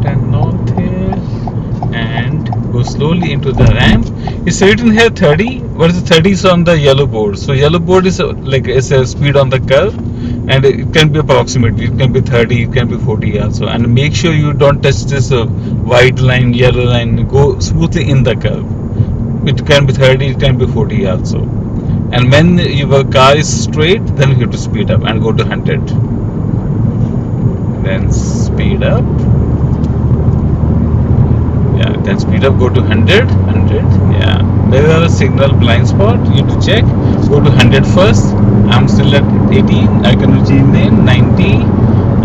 10 north here and go slowly into the ramp. It's written here 30, but the 30 is on the yellow board. So yellow board is like it's a speed on the curve, and it can be approximately. It can be 30, it can be 40 also. And make sure you don't touch this white line, yellow line. Go smoothly in the curve. It can be 30, it can be 40 also. And when your car is straight, then you have to speed up and go to 100. Then speed up. Yeah, then speed up, go to 100. Yeah, there are a signal blind spot. You have to check. Go to 100 first. I'm still at 18. I can change lane 90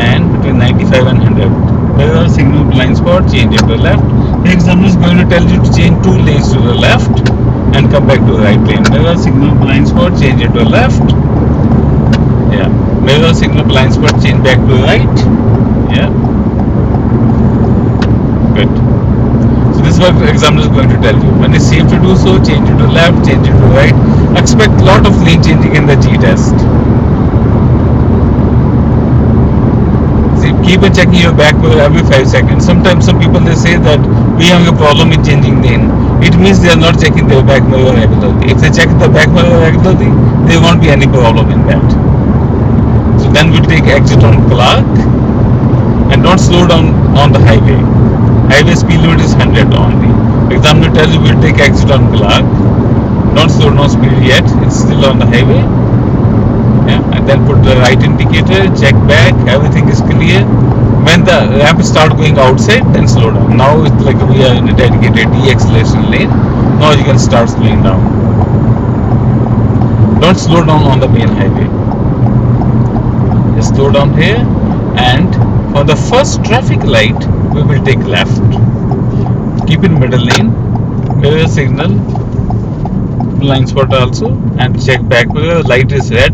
and between 95 and 100. There are signal blind spot. Change it to the left. The examiner is going to tell you to change 2 lanes to the left and come back to the right lane. There are signal blind spot. Change it to the left. Yeah. There are signal blind spot. Change back to the right. Yeah. Good. So this is what the examiner is going to tell you. When it's safe to do so, change it to left, change it to right. Expect a lot of lane changing in the G test. See, keep on checking your back mirror every 5 seconds. Sometimes some people they say that we have a problem in changing lane. It means they are not checking their back mirror regularly. If they check the back mirror regularly, there won't be any problem in that. So then we'll take exit on Clark and don't slow down on the highway. Highway speed limit is 100 only. Examiner tells you we'll take exit on Clark. Don't slow down speed yet. It's still on the highway. Yeah, and then put the right indicator. Check back. Everything is clear. When the ramp start going outside, then slow down. Now it's like we are in a dedicated de-acceleration lane. Now you can start slowing down. Don't slow down on the main highway. Just slow down here, and for the first traffic light, we will take left. Keep in middle lane. Mirror signal, blind spot also, and check back mirror. Light is red.